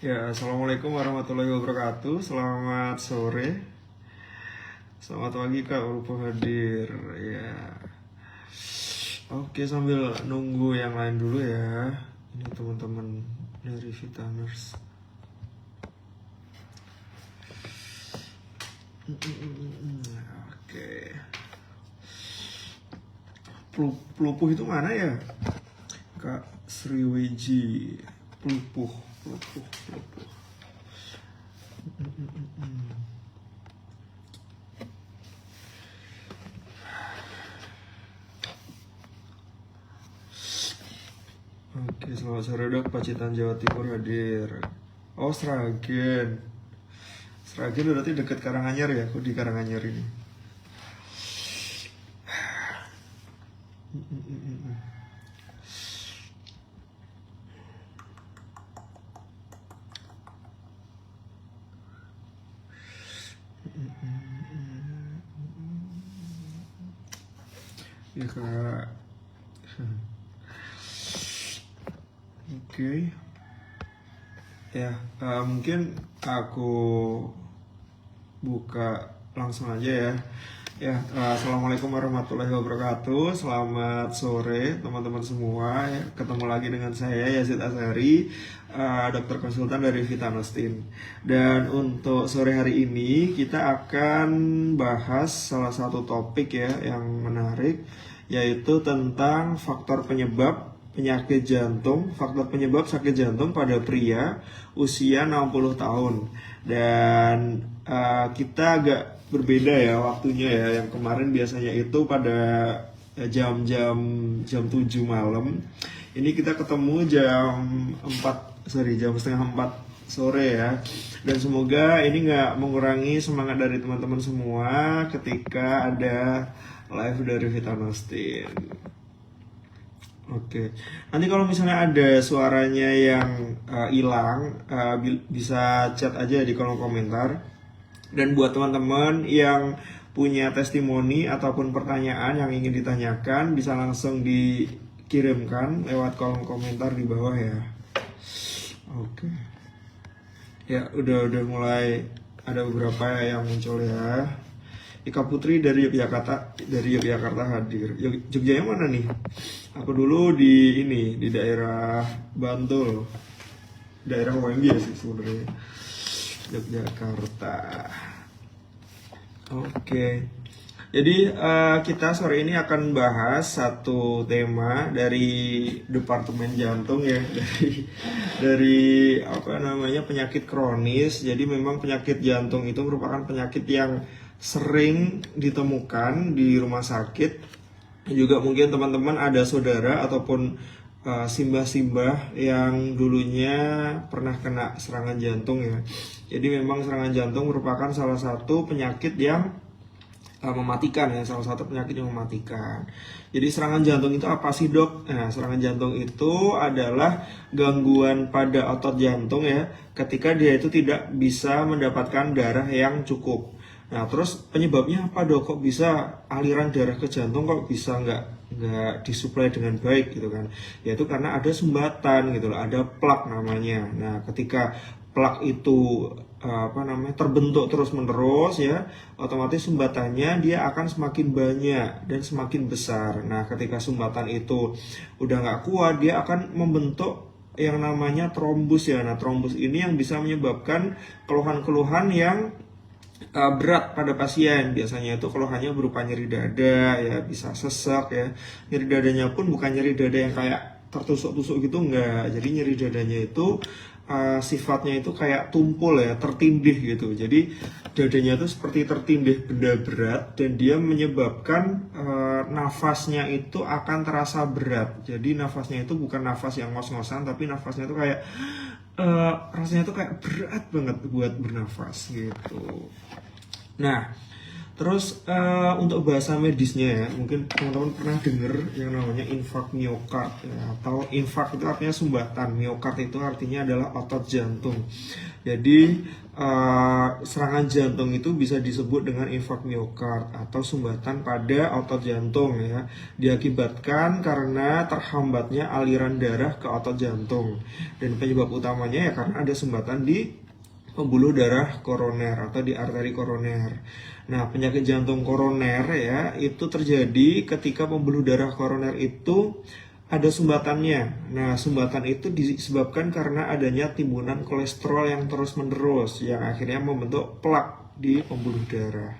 Ya, assalamualaikum warahmatullahi wabarakatuh. Selamat sore, selamat pagi Kak, baru hadir. Ya, oke, sambil nunggu yang lain dulu ya. Ini teman-teman dari Vitaners. Oke. Pelupuh itu mana ya? Kak Sriweji. Pelupuh. Oke, selamat sore Dok. Pacitan Jawa Timur hadir. Oh, Sragen. Sragen berarti dekat Karanganyar ya? Aku di Karanganyar ini. Ya Kak. Oke. Ya, mungkin aku buka langsung aja ya. Ya, assalamualaikum warahmatullahi wabarakatuh. Selamat sore teman-teman semua. Ya, ketemu lagi dengan saya Yazid Azhari, dokter konsultan dari Vitanostin. Dan untuk sore hari ini kita akan bahas salah satu topik ya yang menarik, yaitu tentang faktor penyebab penyakit jantung, faktor penyebab sakit jantung pada pria usia 60 tahun. Dan kita agak berbeda ya waktunya ya. Yang kemarin biasanya itu pada jam 7 malam. Ini kita ketemu jam 4 sore ya. Dan semoga ini nggak mengurangi semangat dari teman-teman semua ketika ada live dari Vitanostin. Oke, nanti kalau misalnya ada suaranya yang hilang, bisa chat aja di kolom komentar. Dan buat teman-teman yang punya testimoni ataupun pertanyaan yang ingin ditanyakan, bisa langsung dikirimkan lewat kolom komentar di bawah ya. Oke. Ya, udah mulai ada beberapa yang muncul ya. Ika Putri dari Yogyakarta hadir. Jogja yang mana nih? Aku dulu di daerah Bantul, daerah OMB ya sih sebenarnya. Yogyakarta. Oke. Jadi kita sore ini akan bahas satu tema dari Departemen Jantung ya, dari penyakit kronis. Jadi memang penyakit jantung itu merupakan penyakit yang sering ditemukan di rumah sakit. Juga mungkin teman-teman ada saudara ataupun simbah-simbah yang dulunya pernah kena serangan jantung ya. Jadi memang serangan jantung merupakan salah satu penyakit yang mematikan ya, salah satu penyakit yang mematikan. Jadi serangan jantung itu apa sih Dok? Nah, serangan jantung itu adalah gangguan pada otot jantung ya, ketika dia itu tidak bisa mendapatkan darah yang cukup. Nah, terus penyebabnya apa Dok? Kok bisa aliran darah ke jantung kok bisa nggak disuplai dengan baik gitu kan? Yaitu karena ada sumbatan gitu loh, ada plak namanya. Nah, ketika plak itu terbentuk terus-menerus ya, otomatis sumbatannya dia akan semakin banyak dan semakin besar. Nah, ketika sumbatan itu udah nggak kuat, dia akan membentuk yang namanya trombus ya. Nah, trombus ini yang bisa menyebabkan keluhan-keluhan yang berat pada pasien. Biasanya itu keluhannya berupa nyeri dada ya, bisa sesak ya. Nyeri dadanya pun bukan nyeri dada yang kayak tertusuk-tusuk gitu, enggak. Jadi nyeri dadanya itu sifatnya itu kayak tumpul ya, tertindih gitu. Jadi dadanya itu seperti tertindih benda berat, dan dia menyebabkan nafasnya itu akan terasa berat. Jadi nafasnya itu bukan nafas yang ngos-ngosan, tapi nafasnya itu kayak rasanya tuh kayak berat banget buat bernafas gitu. Nah, Terus untuk bahasa medisnya ya, mungkin teman-teman pernah dengar yang namanya infark miokard ya, atau infark itu artinya sumbatan, miokard itu artinya adalah otot jantung. Jadi serangan jantung itu bisa disebut dengan infark miokard atau sumbatan pada otot jantung ya, diakibatkan karena terhambatnya aliran darah ke otot jantung, dan penyebab utamanya ya karena ada sumbatan di pembuluh darah koroner atau di arteri koroner. Nah, penyakit jantung koroner ya itu terjadi ketika pembuluh darah koroner itu ada sumbatannya. Nah, sumbatan itu disebabkan karena adanya timbunan kolesterol yang terus-menerus yang akhirnya membentuk plak di pembuluh darah.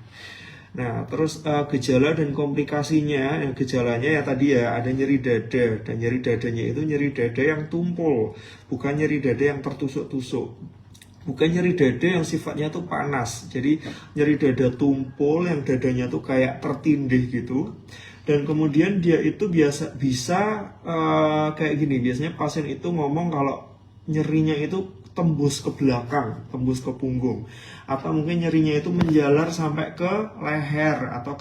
Nah, terus gejala dan komplikasinya, gejalanya ya tadi ya ada nyeri dada, dan nyeri dadanya itu nyeri dada yang tumpul, bukan nyeri dada yang tertusuk-tusuk. Bukan nyeri dada yang sifatnya tuh panas, jadi nyeri dada tumpul yang dadanya tuh kayak tertindih gitu. Dan kemudian dia itu bisa kayak gini, biasanya pasien itu ngomong kalau nyerinya itu tembus ke belakang, tembus ke punggung, atau mungkin nyerinya itu menjalar sampai ke leher atau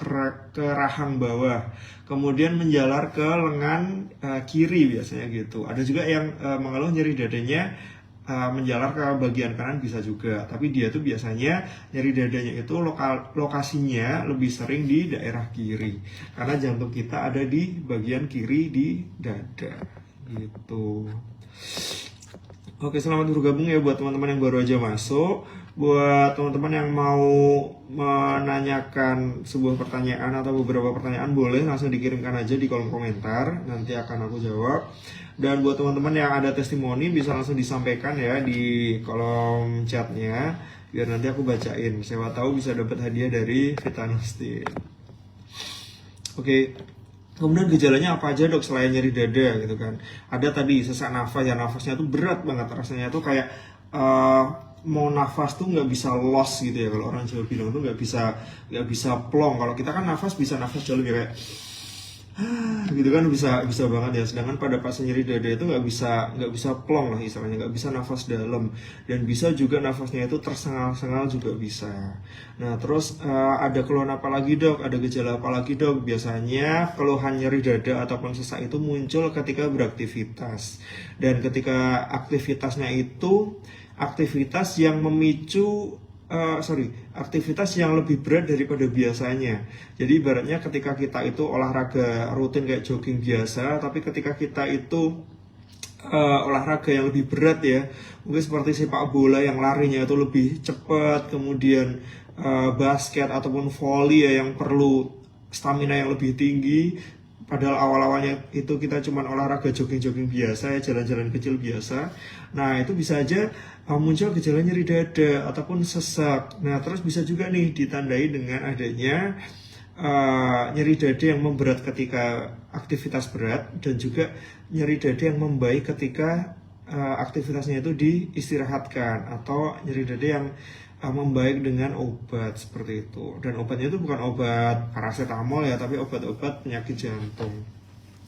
ke rahang bawah, kemudian menjalar ke lengan kiri biasanya gitu. Ada juga yang mengeluh nyeri dadanya menjalar ke bagian kanan bisa juga, tapi dia tuh biasanya nyeri dadanya itu lokasinya lebih sering di daerah kiri karena jantung kita ada di bagian kiri di dada gitu. Oke, selamat bergabung ya buat teman-teman yang baru aja masuk. Buat teman-teman yang mau menanyakan sebuah pertanyaan atau beberapa pertanyaan, boleh langsung dikirimkan aja di kolom komentar, nanti akan aku jawab. Dan buat teman-teman yang ada testimoni bisa langsung disampaikan ya di kolom chatnya, biar nanti aku bacain. Siapa tahu bisa dapat hadiah dari Vitanostin. Oke. Kemudian gejalanya apa aja dok selain nyeri dada gitu kan? Ada tadi sesak nafas ya, nafasnya tuh berat banget, rasanya tuh kayak mau nafas tuh nggak bisa los gitu ya, kalau orang Jawa bilang tuh nggak bisa plong. Kalau kita kan nafas bisa nafas jauh lebih kayak gitu kan, bisa banget ya. Sedangkan pada pasien nyeri dada itu nggak bisa plong lah istilahnya, nggak bisa nafas dalam, dan bisa juga nafasnya itu tersengal-sengal juga bisa. Nah terus ada keluhan apa lagi dok, ada gejala apa lagi dok? Biasanya keluhan nyeri dada ataupun sesak itu muncul ketika beraktivitas, dan ketika aktivitasnya itu aktivitas yang memicu aktivitas yang lebih berat daripada biasanya. Jadi ibaratnya ketika kita itu olahraga rutin kayak jogging biasa, tapi ketika kita itu olahraga yang lebih berat ya, mungkin seperti sepak bola yang larinya itu lebih cepat, kemudian basket ataupun volley ya yang perlu stamina yang lebih tinggi. Padahal awal-awalnya itu kita cuma olahraga jogging-jogging biasa ya, jalan-jalan kecil biasa. Nah itu bisa aja muncul gejala nyeri dada ataupun sesak. Nah terus bisa juga nih ditandai dengan adanya nyeri dada yang memberat ketika aktivitas berat, dan juga nyeri dada yang membaik ketika aktivitasnya itu diistirahatkan, atau nyeri dada yang membaik dengan obat seperti itu. Dan obatnya itu bukan obat paracetamol ya, tapi obat-obat penyakit jantung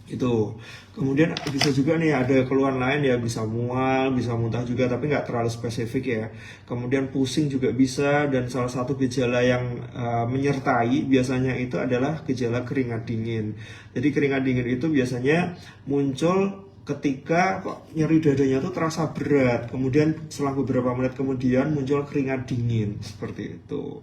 itu. Kemudian bisa juga nih ada keluhan lain ya, bisa mual, bisa muntah juga, tapi nggak terlalu spesifik ya. Kemudian pusing juga bisa, dan salah satu gejala yang menyertai biasanya itu adalah gejala keringat dingin. Jadi keringat dingin itu biasanya muncul ketika nyeri dadanya tuh terasa berat, kemudian setelah beberapa menit kemudian muncul keringat dingin seperti itu.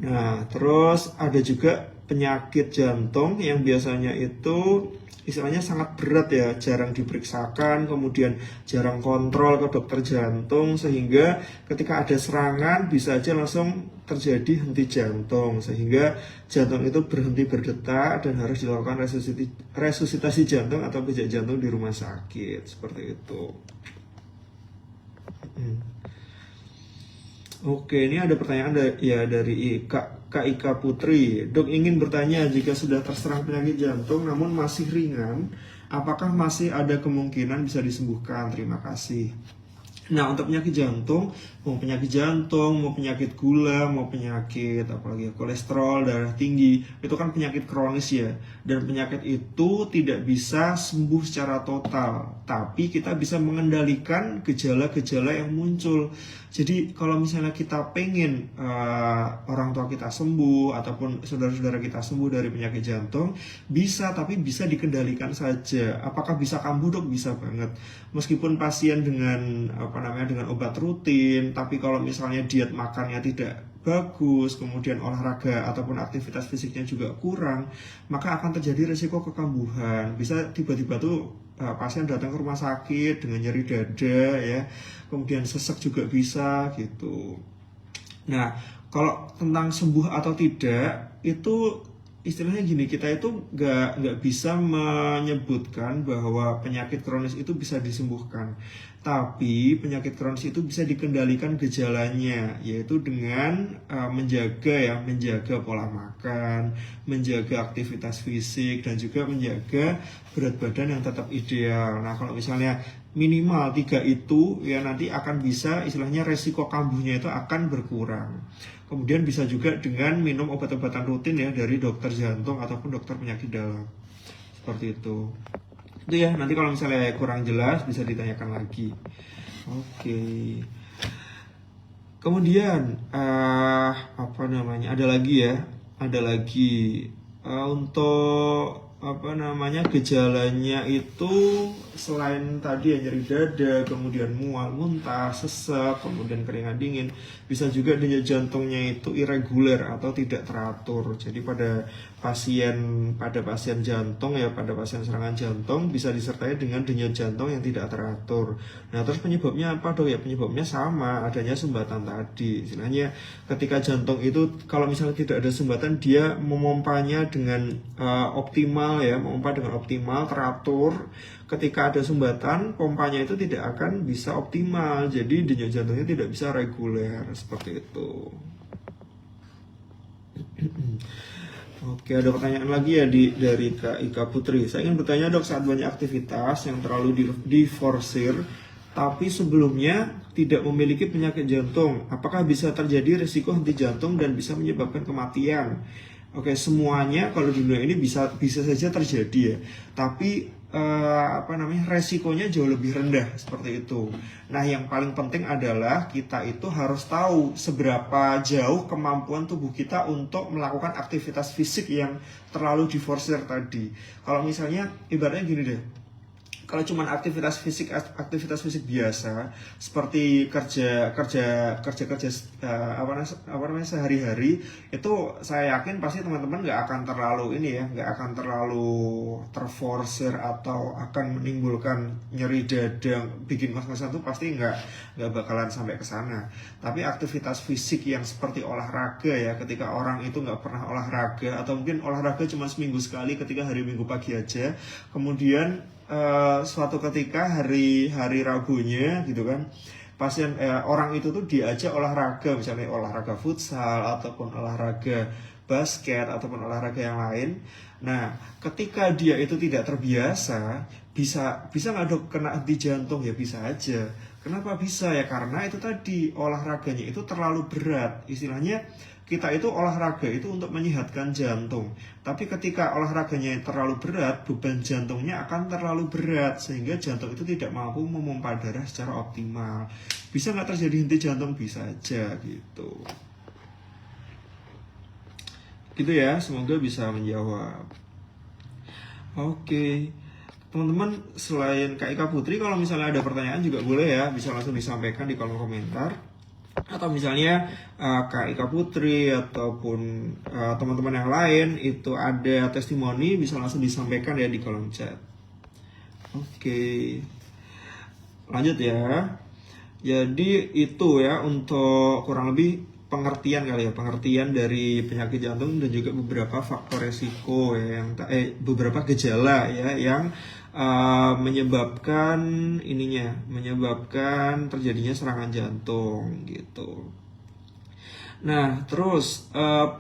Nah terus ada juga penyakit jantung yang biasanya itu istilahnya sangat berat ya, jarang diperiksakan, kemudian jarang kontrol ke dokter jantung, sehingga ketika ada serangan bisa aja langsung terjadi henti jantung, sehingga jantung itu berhenti berdetak dan harus dilakukan resusitasi jantung atau pijat jantung di rumah sakit seperti itu. Oke, ini ada pertanyaan dari Kak Ika Putri. Dok ingin bertanya, jika sudah terserang penyakit jantung namun masih ringan, apakah masih ada kemungkinan bisa disembuhkan? Terima kasih. Nah, untuk penyakit jantung, mau penyakit gula, mau penyakit apalagi ya, kolesterol, darah tinggi, itu kan penyakit kronis ya. Dan penyakit itu tidak bisa sembuh secara total, tapi kita bisa mengendalikan gejala-gejala yang muncul. Jadi kalau misalnya kita pengen orang tua kita sembuh ataupun saudara-saudara kita sembuh dari penyakit jantung, bisa, tapi bisa dikendalikan saja. Apakah bisa kambuh, Dok? Bisa banget. Meskipun pasien dengan dengan obat rutin, tapi kalau misalnya diet makannya tidak bagus, kemudian olahraga ataupun aktivitas fisiknya juga kurang, maka akan terjadi risiko kekambuhan. Bisa tiba-tiba tuh pasien datang ke rumah sakit dengan nyeri dada ya, kemudian sesek juga bisa gitu. Nah, kalau tentang sembuh atau tidak itu istilahnya gini, kita itu nggak bisa menyebutkan bahwa penyakit kronis itu bisa disembuhkan, tapi penyakit kronis itu bisa dikendalikan gejalanya, yaitu dengan menjaga pola makan, menjaga aktivitas fisik, dan juga menjaga berat badan yang tetap ideal. Nah, kalau misalnya minimal 3 itu ya, nanti akan bisa istilahnya resiko kambuhnya itu akan berkurang. Kemudian bisa juga dengan minum obat-obatan rutin ya dari dokter jantung ataupun dokter penyakit dalam. Seperti itu. Itu ya, nanti kalau misalnya kurang jelas bisa ditanyakan lagi. Oke. Kemudian ada lagi ya. Ada lagi untuk gejalanya itu selain tadi ya nyeri dada, kemudian mual, muntah, sesek, kemudian keringat dingin, bisa juga denyut jantungnya itu irregular atau tidak teratur. Jadi pada pasien jantung ya, pada pasien serangan jantung bisa disertai dengan denyut jantung yang tidak teratur. Nah, terus penyebabnya apa, Dok? Ya penyebabnya sama, adanya sumbatan tadi. Istilahnya ketika jantung itu kalau misalnya tidak ada sumbatan, dia memompanya dengan optimal ya, memompa dengan optimal, teratur. Ketika ada sumbatan, pompanya itu tidak akan bisa optimal. Jadi denyut jantungnya tidak bisa reguler, seperti itu. Oke, ada pertanyaan lagi ya dari Kak Ika Putri. Saya ingin bertanya, Dok, saat banyak aktivitas yang terlalu diforsir, tapi sebelumnya tidak memiliki penyakit jantung, apakah bisa terjadi risiko henti jantung dan bisa menyebabkan kematian? Oke, semuanya kalau di dunia ini bisa saja terjadi ya, tapi resikonya jauh lebih rendah seperti itu. Nah, yang paling penting adalah kita itu harus tahu seberapa jauh kemampuan tubuh kita untuk melakukan aktivitas fisik yang terlalu diforsir tadi. Kalau misalnya ibaratnya gini deh, kalau cuma aktivitas fisik biasa seperti kerja sehari-hari, itu saya yakin pasti teman-teman nggak akan terlalu terforsir atau akan menimbulkan nyeri dada, bikin ngos-ngosan, tuh pasti nggak bakalan sampai ke sana. Tapi aktivitas fisik yang seperti olahraga ya, ketika orang itu nggak pernah olahraga atau mungkin olahraga cuma seminggu sekali ketika hari Minggu pagi aja, kemudian suatu ketika hari Rabunya gitu kan, orang itu tuh diajak olahraga, misalnya olahraga futsal ataupun olahraga basket ataupun olahraga yang lain. Nah, ketika dia itu tidak terbiasa, bisa nggak, Dok, kena henti jantung? Ya bisa aja. Kenapa bisa ya? Karena itu tadi olahraganya itu terlalu berat. Istilahnya kita itu olahraga itu untuk menyehatkan jantung, tapi ketika olahraganya terlalu berat, beban jantungnya akan terlalu berat sehingga jantung itu tidak mampu memompa darah secara optimal. Bisa nggak terjadi henti jantung? Bisa aja gitu. Gitu ya, semoga bisa menjawab. Oke, teman-teman, selain Kak Ika Putri, kalau misalnya ada pertanyaan juga boleh ya, bisa langsung disampaikan di kolom komentar. Atau misalnya Kak Ika Putri ataupun teman-teman yang lain itu ada testimoni, bisa langsung disampaikan ya di kolom chat. Oke, lanjut ya. Jadi itu ya untuk kurang lebih pengertian dari penyakit jantung dan juga beberapa faktor resiko ya, beberapa gejala ya yang menyebabkan terjadinya serangan jantung gitu. Nah, terus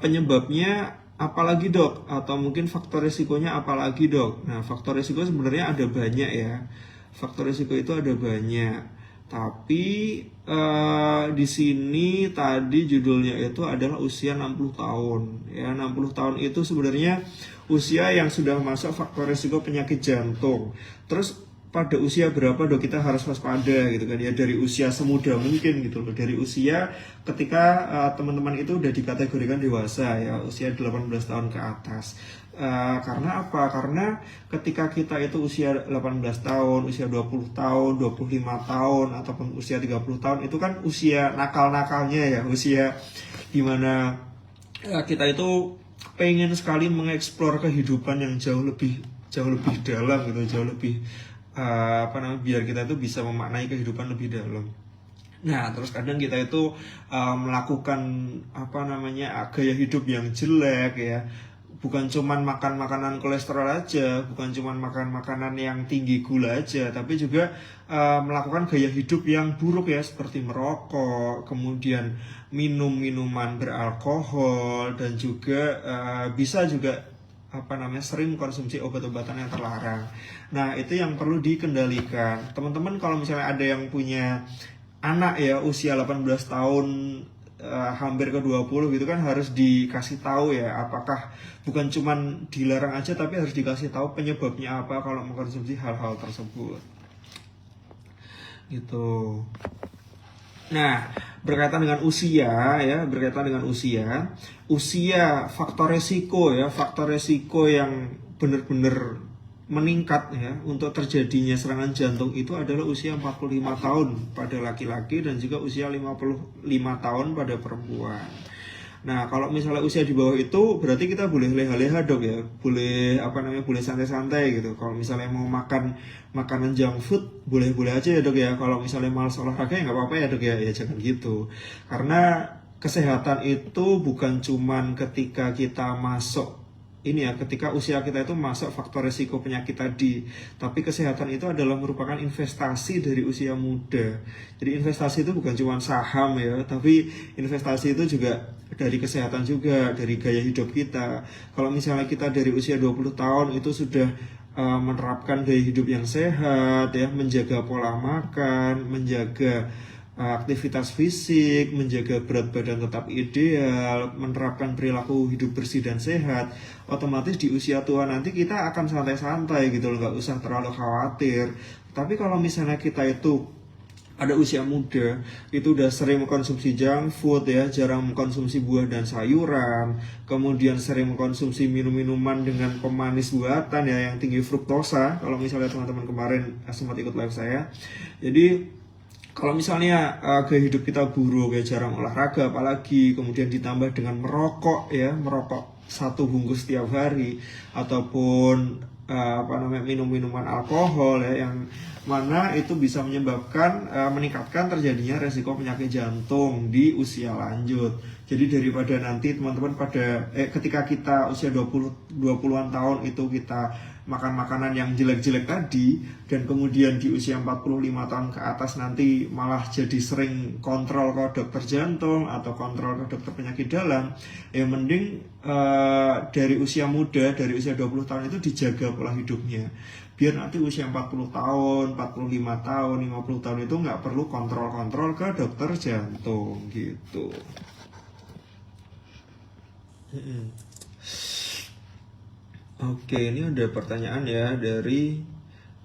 penyebabnya apalagi, Dok? Atau mungkin faktor risikonya apalagi, Dok? Nah, faktor risiko sebenarnya ada banyak ya. Faktor risiko itu ada banyak. Tapi di sini tadi judulnya itu adalah usia 60 tahun. Ya, 60 tahun itu sebenarnya usia yang sudah masuk faktor risiko penyakit jantung. Terus pada usia berapa dok kita harus waspada gitu kan ya, dari usia semuda mungkin gitu loh, dari usia ketika teman-teman itu udah dikategorikan dewasa ya, usia 18 tahun ke atas. Karena apa? Karena ketika kita itu usia 18 tahun, usia 20 tahun, 25 tahun, ataupun usia 30 tahun, itu kan usia nakal-nakalnya ya, usia dimana kita itu pengen sekali mengeksplor kehidupan yang jauh lebih dalam gitu, jauh lebih biar kita itu bisa memaknai kehidupan lebih dalam. Nah, terus kadang kita itu melakukan gaya hidup yang jelek ya. Bukan cuman makan makanan kolesterol aja, bukan cuman makan makanan yang tinggi gula aja, tapi juga melakukan gaya hidup yang buruk ya, seperti merokok, kemudian minum minuman beralkohol, dan juga bisa juga sering konsumsi obat-obatan yang terlarang. Nah, itu yang perlu dikendalikan. Teman-teman kalau misalnya ada yang punya anak ya usia 18 tahun hampir ke 20 gitu kan, harus dikasih tahu ya, apakah bukan cuman dilarang aja, tapi harus dikasih tahu penyebabnya apa kalau mengkonsumsi hal-hal tersebut. Gitu. Nah, berkaitan dengan usia ya, usia faktor resiko ya, faktor resiko yang benar-benar meningkat ya untuk terjadinya serangan jantung itu adalah usia 45 tahun pada laki-laki dan juga usia 55 tahun pada perempuan. Nah, kalau misalnya usia di bawah itu berarti kita boleh leha-leha dok ya, boleh boleh santai-santai gitu. Kalau misalnya mau makan makanan junk food boleh-boleh aja ya dok ya. Kalau misalnya malas olahraga ya nggak apa-apa ya dok ya, ya jangan gitu. Karena kesehatan itu bukan cuman ketika kita masuk ketika usia kita itu masuk faktor resiko penyakit tadi, tapi kesehatan itu adalah merupakan investasi dari usia muda. Jadi investasi itu bukan cuma saham ya, tapi investasi itu juga dari kesehatan juga, dari gaya hidup kita. Kalau misalnya kita dari usia 20 tahun itu sudah menerapkan gaya hidup yang sehat ya, menjaga pola makan, menjaga aktivitas fisik, menjaga berat badan tetap ideal, menerapkan perilaku hidup bersih dan sehat, otomatis di usia tua nanti kita akan santai-santai gitu loh, nggak usah terlalu khawatir. Tapi kalau misalnya kita itu pada usia muda itu udah sering mengkonsumsi junk food ya, jarang mengkonsumsi buah dan sayuran, kemudian sering mengkonsumsi minum-minuman dengan pemanis buatan ya yang tinggi fruktosa. Kalau misalnya teman-teman kemarin sempat ikut live saya, jadi kalau misalnya gaya hidup kita buruk ya, jarang olahraga apalagi, kemudian ditambah dengan merokok ya, merokok 1 bungkus setiap hari, ataupun minum minuman alkohol ya, yang mana itu bisa menyebabkan meningkatkan terjadinya resiko penyakit jantung di usia lanjut. Jadi daripada nanti teman-teman pada ketika kita usia 20-an tahun itu kita makan makanan yang jelek-jelek tadi, dan kemudian di usia 45 tahun ke atas nanti malah jadi sering kontrol ke dokter jantung atau kontrol ke dokter penyakit dalam, ya mending dari usia muda, dari usia 20 tahun itu dijaga pola hidupnya, biar nanti usia 40 tahun, 45 tahun, 50 tahun itu nggak perlu kontrol-kontrol ke dokter jantung gitu. Oke, ini ada pertanyaan ya dari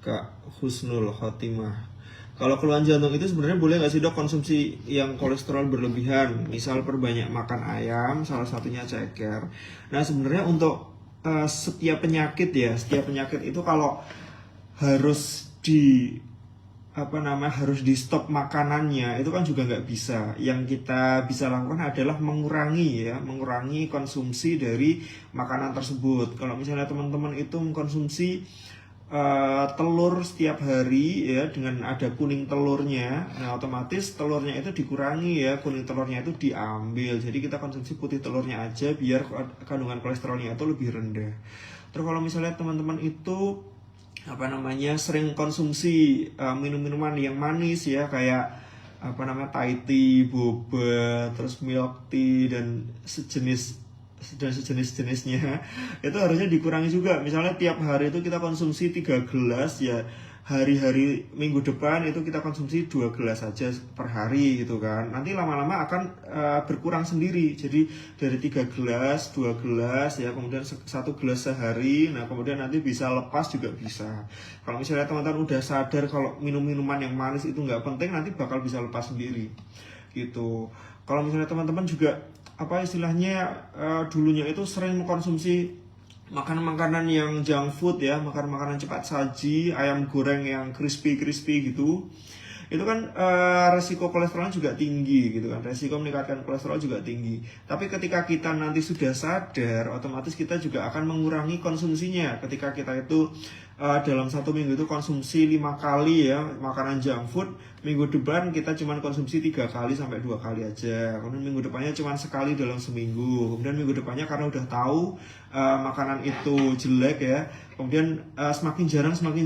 Kak Husnul Khotimah. Kalau keluhan jantung itu sebenarnya boleh nggak sih dok konsumsi yang kolesterol berlebihan? Misal perbanyak makan ayam, salah satunya ceker. Nah sebenarnya untuk setiap penyakit itu kalau harus harus di stop makanannya itu kan juga nggak bisa. Yang kita bisa lakukan adalah mengurangi konsumsi dari makanan tersebut. Kalau misalnya teman-teman itu mengkonsumsi telur setiap hari ya, dengan ada kuning telurnya, nah otomatis telurnya itu dikurangi ya, kuning telurnya itu diambil, jadi kita konsumsi putih telurnya aja biar kandungan kolesterolnya itu lebih rendah. Terus kalau misalnya teman-teman itu sering konsumsi minum-minuman yang manis ya, kayak Thai tea, boba, terus milk tea dan sejenisnya, itu harusnya dikurangi juga. Misalnya tiap hari itu kita konsumsi 3 gelas ya, hari-hari minggu depan itu kita konsumsi 2 gelas saja per hari gitu kan. Nanti lama-lama akan berkurang sendiri. Jadi dari 3 gelas, 2 gelas ya, kemudian 1 gelas sehari. Nah, kemudian nanti bisa lepas juga bisa. Kalau misalnya teman-teman udah sadar kalau minum-minuman yang manis itu nggak penting, nanti bakal bisa lepas sendiri gitu. Kalau misalnya teman-teman juga apa istilahnya dulunya itu sering mengkonsumsi makanan-makanan yang junk food ya, makanan-makanan cepat saji, ayam goreng yang crispy-crispy gitu, itu kan resiko kolesterolnya juga tinggi gitu kan, resiko meningkatkan kolesterol juga tinggi. Tapi ketika kita nanti sudah sadar, otomatis kita juga akan mengurangi konsumsinya. Ketika kita itu dalam 1 minggu itu konsumsi 5 kali ya makanan junk food, minggu depan kita cuma konsumsi 3 kali sampai 2 kali aja. Kemudian minggu depannya cuma sekali dalam seminggu. Kemudian minggu depannya karena udah tahu makanan itu jelek ya, kemudian semakin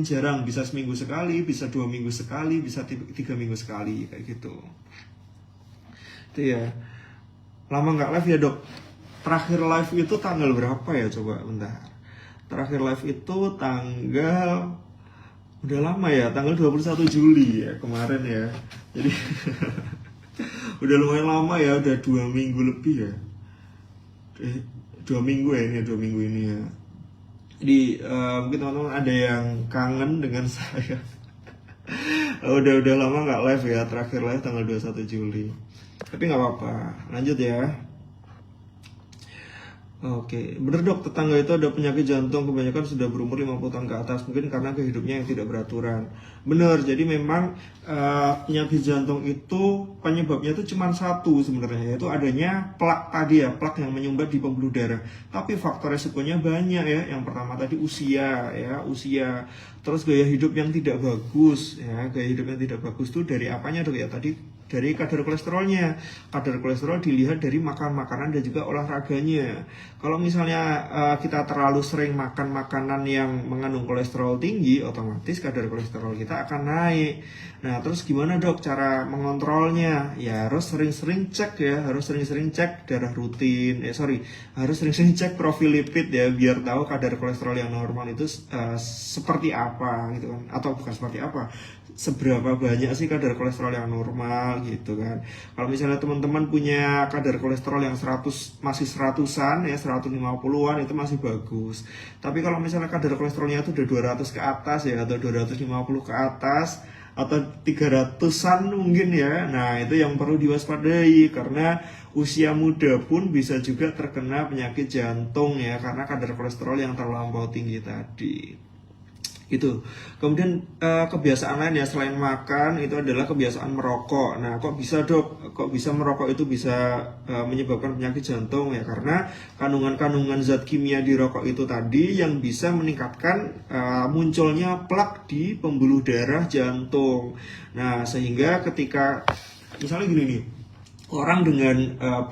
jarang, bisa seminggu sekali, bisa 2 minggu sekali, bisa 3 minggu sekali kayak gitu. Itu ya. Lama nggak live ya dok. Terakhir live itu tanggal berapa ya, coba bentar. Terakhir live itu tanggal, udah lama ya, tanggal 21 Juli ya kemarin ya. Jadi udah lumayan lama ya, udah 2 minggu lebih ya. 2 minggu ya ini, 2 minggu ini ya. Jadi mungkin teman-teman ada yang kangen dengan saya. udah lama nggak live ya, terakhir live tanggal 21 Juli. Tapi nggak apa-apa, lanjut ya. Oke, bener dok, tetangga itu ada penyakit jantung, kebanyakan sudah berumur 50 tahun ke atas, mungkin karena kehidupnya yang tidak beraturan. Bener, jadi memang penyakit jantung itu penyebabnya itu cuma satu sebenarnya, yaitu adanya plak tadi ya, plak yang menyumbat di pembuluh darah. Tapi faktor resikonya banyak ya. Yang pertama tadi usia ya, usia. Terus gaya hidup yang tidak bagus ya, gaya hidup yang tidak bagus itu dari apanya dok ya? Tadi dari kadar kolesterolnya. Kadar kolesterol dilihat dari makan makanan dan juga olahraganya. Kalau misalnya kita terlalu sering makan makanan yang mengandung kolesterol tinggi, otomatis kadar kolesterol kita akan naik. Nah, terus gimana dok cara mengontrolnya? Ya harus sering-sering cek ya, harus sering-sering cek darah rutin. Harus sering-sering cek profil lipid ya, biar tahu kadar kolesterol yang normal itu seperti apa gitu kan, atau bukan seperti apa, seberapa banyak sih kadar kolesterol yang normal gitu kan. Kalau misalnya teman-teman punya kadar kolesterol yang 100, masih 100-an ya, 150-an itu masih bagus. Tapi kalau misalnya kadar kolesterolnya itu udah 200 ke atas ya, atau 250 ke atas, atau 300-an mungkin ya, nah itu yang perlu diwaspadai, karena usia muda pun bisa juga terkena penyakit jantung ya, karena kadar kolesterol yang terlampau tinggi tadi. Itu. Kemudian kebiasaan lain ya selain makan itu adalah kebiasaan merokok. Nah, kok bisa dok? Kok bisa merokok itu bisa menyebabkan penyakit jantung ya? Karena kandungan-kandungan zat kimia di rokok itu tadi yang bisa meningkatkan munculnya plak di pembuluh darah jantung. Nah, sehingga ketika misalnya gini nih, orang dengan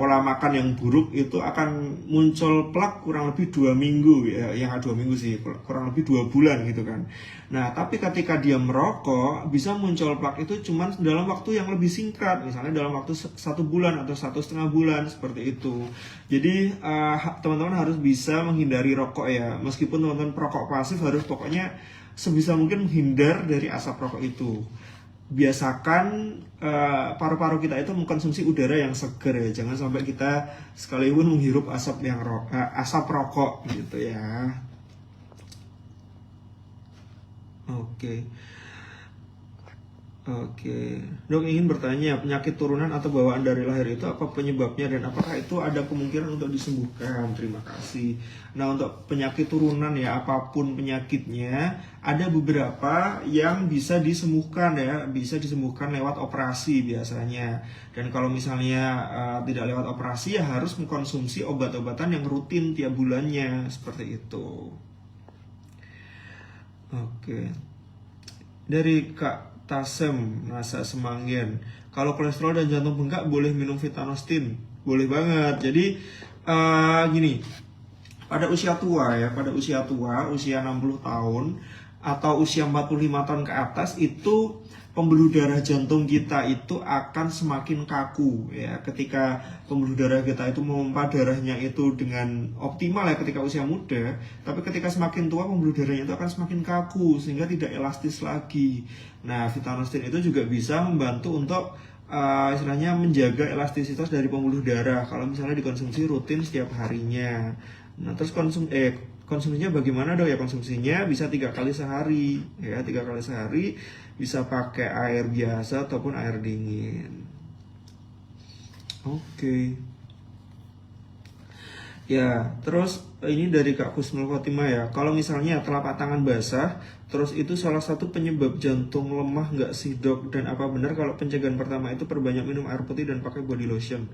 pola makan yang buruk itu akan muncul plak kurang lebih 2 minggu ya, yang 2 minggu sih, kurang lebih 2 bulan gitu kan. Nah, tapi ketika dia merokok bisa muncul plak itu cuman dalam waktu yang lebih singkat, misalnya dalam waktu 1 bulan atau 1,5 bulan seperti itu. Jadi teman-teman harus bisa menghindari rokok ya, meskipun teman-teman perokok pasif harus pokoknya sebisa mungkin menghindar dari asap rokok itu. Biasakan paru-paru kita itu mengkonsumsi udara yang segar ya, jangan sampai kita sekalipun menghirup asap asap rokok gitu ya. Oke, dok ingin bertanya, penyakit turunan atau bawaan dari lahir itu apa penyebabnya dan apakah itu ada kemungkinan untuk disembuhkan? Terima kasih. Nah, untuk penyakit turunan ya, apapun penyakitnya, ada beberapa yang bisa disembuhkan ya, bisa disembuhkan lewat operasi biasanya. Dan kalau misalnya tidak lewat operasi ya harus mengkonsumsi obat-obatan yang rutin tiap bulannya, seperti itu. Oke. Dari Kak Tasem, Nasa Semanggen, kalau kolesterol dan jantung bengkak boleh minum Vitanostin? Boleh banget. Jadi gini, pada usia tua ya, usia 60 tahun atau usia 45 tahun ke atas itu pembuluh darah jantung kita itu akan semakin kaku ya. Ketika pembuluh darah kita itu memompa darahnya itu dengan optimal ya ketika usia muda, tapi ketika semakin tua pembuluh darahnya itu akan semakin kaku sehingga tidak elastis lagi. Nah, Vitanostin itu juga bisa membantu untuk istilahnya menjaga elastisitas dari pembuluh darah kalau misalnya dikonsumsi rutin setiap harinya. Nah, terus konsumsinya bagaimana dong ya? Konsumsinya bisa 3 kali sehari ya, 3 kali sehari, bisa pakai air biasa ataupun air dingin. Oke. Ya, terus ini dari Kak Husnul Khotimah ya. Kalau misalnya telapak tangan basah, terus itu salah satu penyebab jantung lemah nggak sih dok? Dan apa benar kalau pencegahan pertama itu perbanyak minum air putih dan pakai body lotion?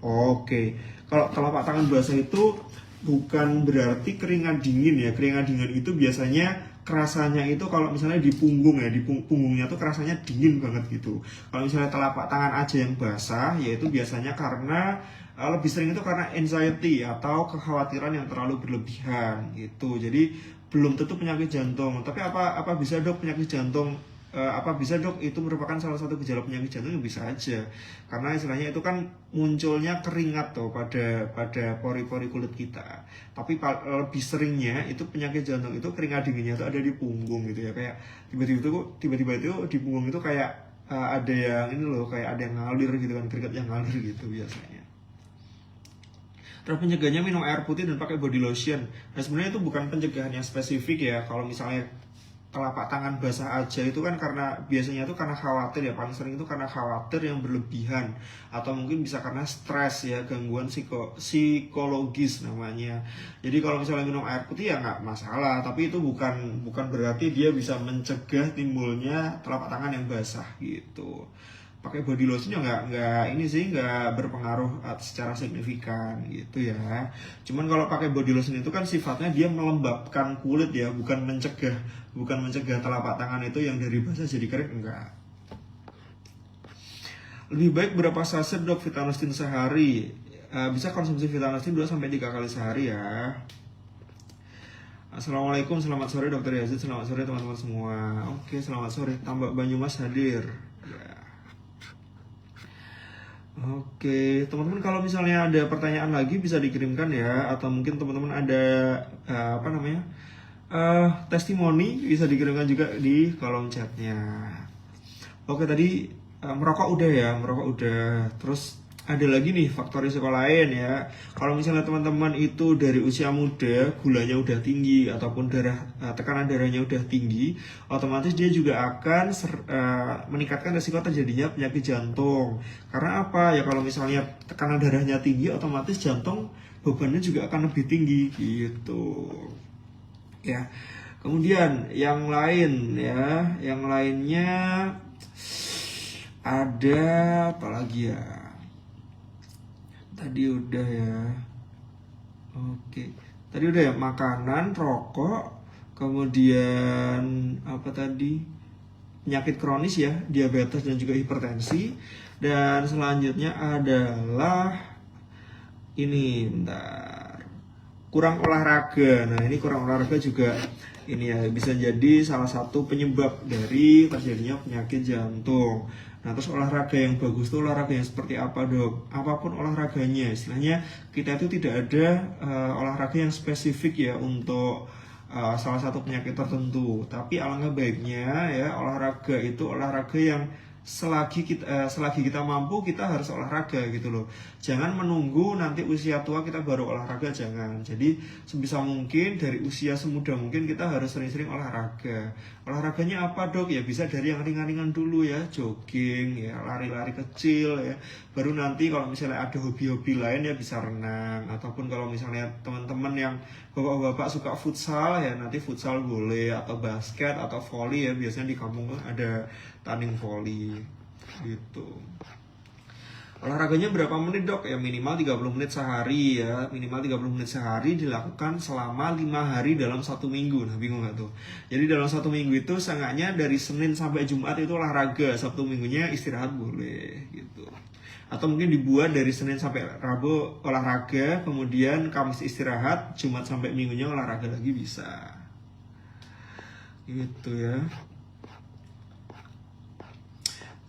Oke, kalau telapak tangan basah itu bukan berarti keringat dingin ya. Keringat dingin itu biasanya kerasanya itu kalau misalnya di punggung ya, di punggungnya tuh kerasanya dingin banget gitu. Kalau misalnya telapak tangan aja yang basah, yaitu biasanya karena lebih sering itu karena anxiety atau kekhawatiran yang terlalu berlebihan gitu. Jadi belum tentu penyakit jantung. Tapi apa bisa dok penyakit jantung? Apa bisa dok itu merupakan salah satu gejala penyakit jantung? Yang bisa aja, karena istilahnya itu kan munculnya keringat tuh pada pori-pori kulit kita. Tapi lebih seringnya itu penyakit jantung itu keringat dinginnya itu ada di punggung gitu ya, kayak tiba-tiba itu di punggung itu kayak ada yang ini loh, kayak ada yang ngalir gitu kan, keringat yang ngalir gitu biasanya. Terus pencegahannya minum air putih dan pakai body lotion. Nah sebenarnya itu bukan pencegahan yang spesifik ya. Kalau misalnya telapak tangan basah aja itu kan karena biasanya itu karena khawatir ya, paling sering itu karena khawatir yang berlebihan atau mungkin bisa karena stres ya, gangguan psikologis namanya. Jadi kalau misalnya minum air putih ya nggak masalah, tapi itu bukan berarti dia bisa mencegah timbulnya telapak tangan yang basah gitu. Pakai body lotion ya nggak berpengaruh secara signifikan gitu ya. Cuman kalau pakai body lotion itu kan sifatnya dia melembabkan kulit ya, bukan mencegah telapak tangan itu yang dari basah jadi kering, enggak. Lebih baik berapa saset dok Vitanostin sehari? Bisa konsumsi Vitanostin 2-3 kali sehari ya. Assalamualaikum, selamat sore Dokter Yazid, selamat sore teman-teman semua. Oke, selamat sore. Tambak Banyumas hadir. Ya. Oke, teman-teman kalau misalnya ada pertanyaan lagi bisa dikirimkan ya, atau mungkin teman-teman ada testimoni bisa dikirimkan juga di kolom chatnya. Oke, tadi merokok udah. Terus ada lagi nih faktor risiko lain ya. Kalau misalnya teman-teman itu dari usia muda gulanya udah tinggi ataupun tekanan darahnya udah tinggi, otomatis dia juga akan meningkatkan risiko terjadinya penyakit jantung. Karena apa ya, kalau misalnya tekanan darahnya tinggi, otomatis jantung bebannya juga akan lebih tinggi gitu ya. Kemudian yang lainnya ada apa lagi ya? Tadi udah ya. Oke. Tadi udah ya, makanan, rokok, kemudian apa tadi? Penyakit kronis ya, diabetes dan juga hipertensi. Dan selanjutnya adalah ini, bentar. Kurang olahraga. Nah, ini kurang olahraga juga ini ya bisa jadi salah satu penyebab dari terjadinya penyakit jantung. Nah, terus olahraga yang bagus itu olahraga yang seperti apa dok? Apapun olahraganya, istilahnya kita itu tidak ada olahraga yang spesifik ya untuk salah satu penyakit tertentu. Tapi alangkah baiknya ya olahraga itu olahraga yang selagi kita mampu, kita harus olahraga gitu loh. Jangan menunggu nanti usia tua kita baru olahraga, jangan. Jadi sebisa mungkin dari usia semuda mungkin kita harus sering-sering olahraga. Olahraganya apa dok? Ya bisa dari yang ringan-ringan dulu ya, jogging ya, lari-lari kecil ya. Baru nanti kalau misalnya ada hobi-hobi lain ya bisa renang, ataupun kalau misalnya teman-teman yang bapak-bapak suka futsal ya, nanti futsal boleh, atau basket atau volley ya, biasanya di kampung ada tanding volley gitu. Olahraganya berapa menit dok? Ya minimal 30 menit sehari ya. Minimal 30 menit sehari dilakukan selama 5 hari dalam 1 minggu. Nah bingung gak tuh? Jadi dalam 1 minggu itu seenggaknya dari Senin sampai Jumat itu olahraga, Sabtu minggunya istirahat boleh gitu. Atau mungkin dibuat dari Senin sampai Rabu olahraga, kemudian Kamis istirahat, Jumat sampai Minggunya olahraga lagi bisa gitu ya.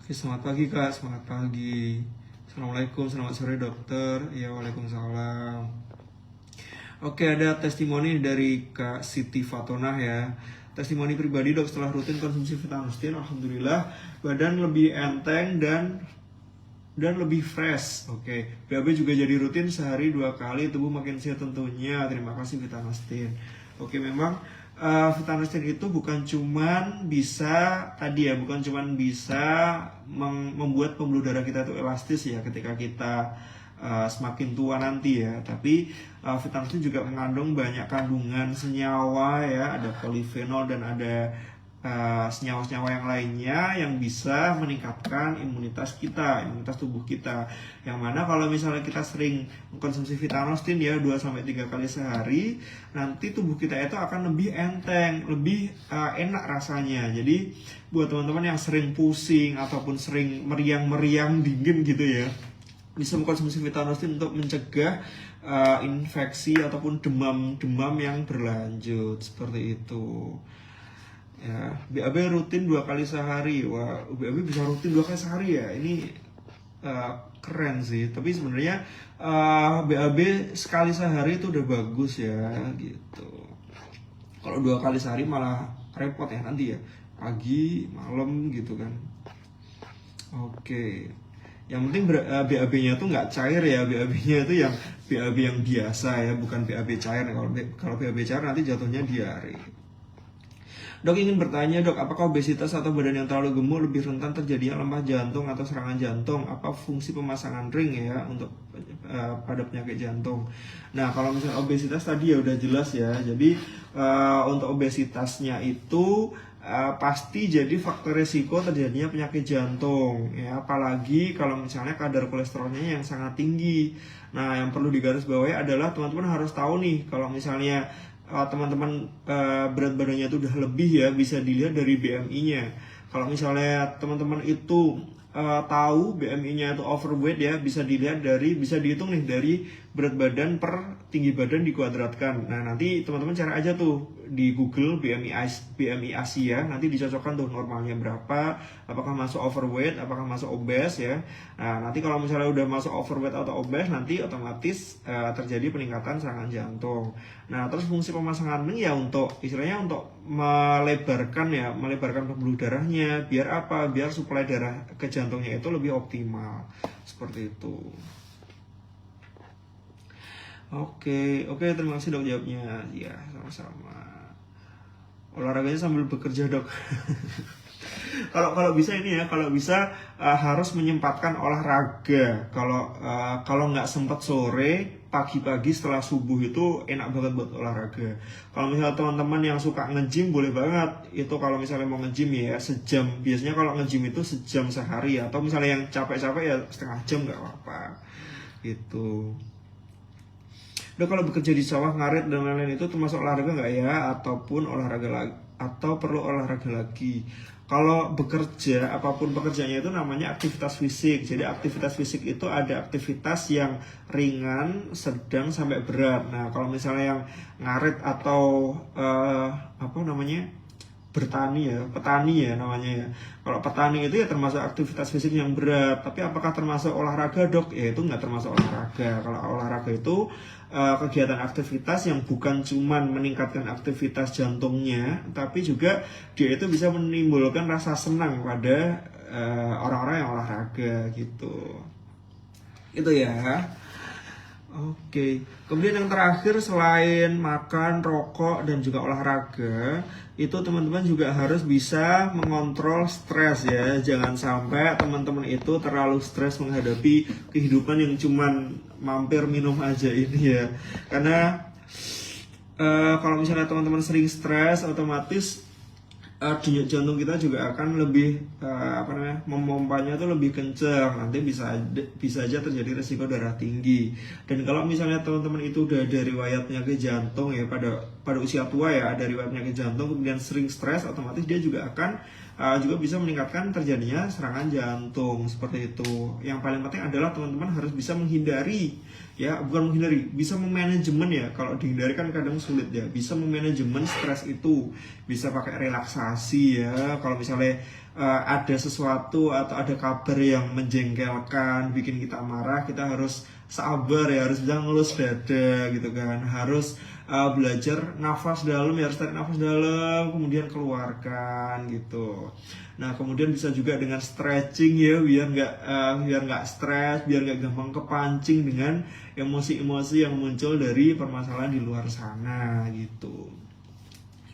Oke, selamat pagi Kak, selamat pagi. Assalamualaikum, selamat sore dokter. Ya, waalaikumsalam. Oke, ada testimoni dari Kak Siti Fatonah ya. Testimoni pribadi dok, setelah rutin konsumsi Vitanostin, alhamdulillah badan lebih enteng dan lebih fresh. Oke, BAB juga jadi rutin sehari 2 kali, tubuh makin sehat tentunya. Terima kasih Vitanostin. Oke, memang Vitanostin itu bukan cuman bisa membuat pembuluh darah kita itu elastis ya ketika kita semakin tua nanti ya, tapi Vitanostin juga mengandung banyak kandungan senyawa ya, ada polifenol dan ada senyawa-senyawa yang lainnya yang bisa meningkatkan imunitas kita, imunitas tubuh kita. Yang mana kalau misalnya kita sering mengkonsumsi Vitanostin ya 2-3 kali sehari, nanti tubuh kita itu akan lebih enteng, lebih enak rasanya. Jadi buat teman-teman yang sering pusing ataupun sering meriang-meriang dingin gitu ya, bisa mengkonsumsi Vitanostin untuk mencegah infeksi ataupun demam-demam yang berlanjut seperti itu. Ya, BAB rutin 2 kali sehari. Wah, BAB bisa rutin 2 kali sehari ya. Ini keren sih. Tapi sebenarnya BAB sekali sehari itu udah bagus ya, gitu. Kalau 2 kali sehari malah repot ya nanti ya. Pagi, malam gitu kan. Oke. Yang penting BAB-nya tuh nggak cair ya. BAB-nya itu yang BAB yang biasa ya, bukan BAB cair. Kalau BAB cair nanti jatuhnya diare. Dok ingin bertanya dok, apakah obesitas atau badan yang terlalu gemuk lebih rentan terjadinya lemah jantung atau serangan jantung? Apa fungsi pemasangan ring ya untuk pada penyakit jantung? Nah kalau misalnya obesitas tadi ya udah jelas ya. Jadi untuk obesitasnya itu pasti jadi faktor resiko terjadinya penyakit jantung ya, apalagi kalau misalnya kadar kolesterolnya yang sangat tinggi. Nah yang perlu digarisbawahi adalah teman-teman harus tahu nih, kalau misalnya teman-teman berat badannya itu udah lebih ya, bisa dilihat dari BMI-nya. Kalau misalnya teman-teman itu tahu BMI-nya itu overweight ya, bisa dihitung nih dari berat badan per tinggi badan dikuadratkan. Nah nanti teman-teman cari aja tuh di Google BMI Asia, nanti dicocokkan tuh normalnya berapa, apakah masuk overweight, apakah masuk obes ya. Nah nanti kalau misalnya udah masuk overweight atau obes, nanti otomatis terjadi peningkatan serangan jantung. Nah terus fungsi pemasangan ring ya untuk istilahnya untuk melebarkan pembuluh darahnya. Biar apa? Biar suplai darah ke jantungnya itu lebih optimal. Seperti itu. Oke, terima kasih dok jawabnya. Ya, sama-sama. Olahraganya sambil bekerja dok. Kalau bisa ini ya, kalau bisa harus menyempatkan olahraga. Kalau nggak sempat sore, pagi-pagi setelah subuh itu enak banget buat olahraga. Kalau misalnya teman-teman yang suka nge-gym boleh banget. Itu kalau misalnya mau nge-gym ya sejam. Biasanya kalau nge-gym itu sejam sehari, atau misalnya yang capek-capek ya setengah jam nggak apa-apa. Gitu. Udah, kalau bekerja di sawah, ngarit dan lain-lain itu termasuk olahraga nggak ya? Ataupun olahraga lagi? Atau perlu olahraga lagi? Kalau bekerja, apapun pekerjaannya itu namanya aktivitas fisik. Jadi aktivitas fisik itu ada aktivitas yang ringan, sedang, sampai berat. Nah kalau misalnya yang ngarit atau petani ya namanya ya. Kalau petani itu ya termasuk aktivitas fisik yang berat. Tapi apakah termasuk olahraga dok? Ya itu nggak termasuk olahraga. Kalau olahraga itu kegiatan aktivitas yang bukan cuman meningkatkan aktivitas jantungnya, tapi juga dia itu bisa menimbulkan rasa senang pada orang-orang yang olahraga gitu. Itu ya. Oke, kemudian yang terakhir selain makan, rokok, dan juga olahraga, itu teman-teman juga harus bisa mengontrol stres ya. Jangan sampai teman-teman itu terlalu stres menghadapi kehidupan yang cuman mampir minum aja ini ya. Karena kalau misalnya teman-teman sering stres, otomatis denyut jantung kita juga akan lebih memompanya tuh lebih kencang. Nanti bisa aja terjadi resiko darah tinggi. Dan kalau misalnya teman-teman itu udah ada riwayat penyakit jantung ya, pada pada usia tua ya, ada riwayat penyakit jantung, kemudian sering stres, otomatis dia juga akan juga bisa meningkatkan terjadinya serangan jantung seperti itu. Yang paling penting adalah teman-teman harus bisa menghindari ya, bukan menghindari, bisa memanajemen ya. Kalau dihindari kan kadang sulit ya. Bisa memanajemen stres itu, bisa pakai relaksasi ya. Kalau misalnya ada sesuatu atau ada kabar yang menjengkelkan, bikin kita marah, kita harus sabar ya, harus bisa ngelus dada gitu kan, harus belajar nafas dalam ya, harus tarik nafas dalam kemudian keluarkan gitu. Nah kemudian bisa juga dengan stretching ya, biar nggak stres, biar nggak gampang kepancing dengan emosi-emosi yang muncul dari permasalahan di luar sana gitu.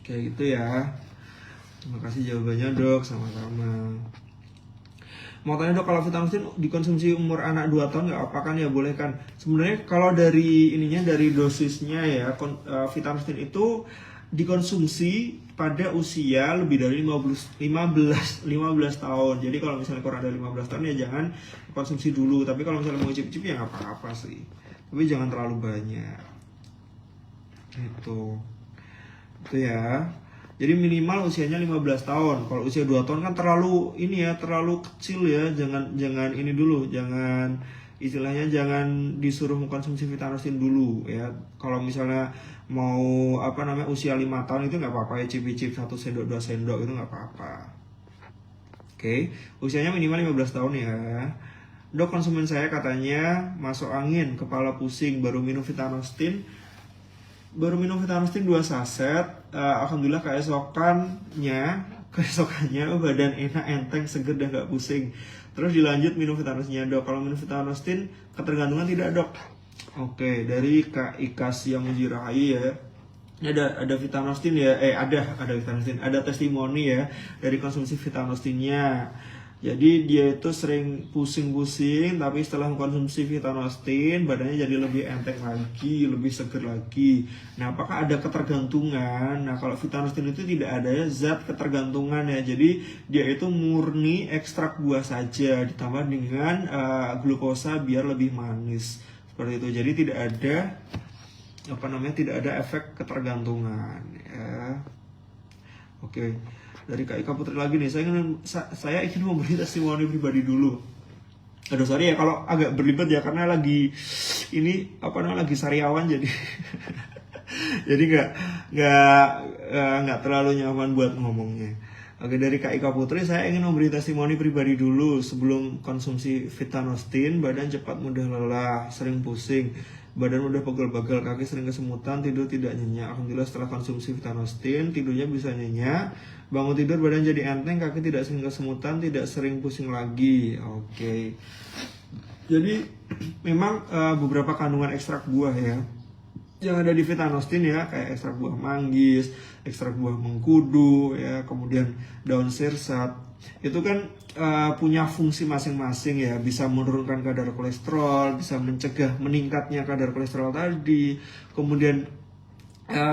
Kayak gitu ya. Terima kasih jawabannya dok, sama-sama. Mau tanya dok, kalau Vitanostin dikonsumsi umur anak 2 tahun nggak apa kan ya, boleh kan? Sebenarnya kalau dari dari dosisnya ya, Vitanostin itu dikonsumsi pada usia lebih dari 15 tahun. Jadi kalau misalnya kurang dari 15 tahun ya jangan konsumsi dulu. Tapi kalau misalnya mau cip-cip ya nggak apa-apa sih. Tapi jangan terlalu banyak. Itu ya. Jadi minimal usianya 15 tahun. Kalau usia 2 tahun kan terlalu terlalu kecil ya. Jangan ini dulu, jangan istilahnya jangan disuruh mengkonsumsi Vitanostin dulu ya. Kalau misalnya mau usia 5 tahun itu nggak apa-apa ya, cip-cip 1 sendok 2 sendok itu nggak apa-apa. Oke, usianya minimal 15 tahun ya. Dok, konsumen saya katanya masuk angin, kepala pusing, baru minum Vitanostin 2 saset, alhamdulillah keesokannya badan enak, enteng, seger dan gak pusing. Terus dilanjut minum Vitanostinnya dok. Kalau minum Vitanostin ketergantungan tidak dok? Oke, dari Kak Ikas yang Rahayu ya. Ini ada Vitanostin ya, ada Vitanostin, ada testimoni ya dari konsumsi Vitanostinnya. Jadi dia itu sering pusing-pusing, tapi setelah mengkonsumsi Vitanostin badannya jadi lebih enteng lagi, lebih seger lagi. Nah, apakah ada ketergantungan? Nah, kalau Vitanostin itu tidak ada ya zat ketergantungan ya. Jadi dia itu murni ekstrak buah saja ditambah dengan glukosa biar lebih manis. Seperti itu. Jadi tidak ada tidak ada efek ketergantungan ya. Oke. Dari Kak Ika Putri lagi nih, saya ingin memberi testimoni pribadi dulu. Aduh sorry ya kalau agak berlibat ya, karena lagi lagi sariawan jadi jadi nggak terlalu nyaman buat ngomongnya. Oke, dari Kak Ika Putri, saya ingin memberi testimoni pribadi dulu. Sebelum konsumsi Vitanostin, badan cepat mudah lelah, sering pusing, badan udah pegel-pegel, kaki sering kesemutan, tidur tidak nyenyak. Alhamdulillah setelah konsumsi Vitanostin, tidurnya bisa nyenyak, bangun tidur badan jadi enteng, kaki tidak sering kesemutan, tidak sering pusing lagi. Oke. Jadi memang beberapa kandungan ekstrak buah ya yang ada di Vitanostin ya, kayak ekstrak buah manggis, ekstrak buah mengkudu ya, kemudian daun sirsat, itu kan punya fungsi masing-masing ya, bisa menurunkan kadar kolesterol, bisa mencegah meningkatnya kadar kolesterol tadi, kemudian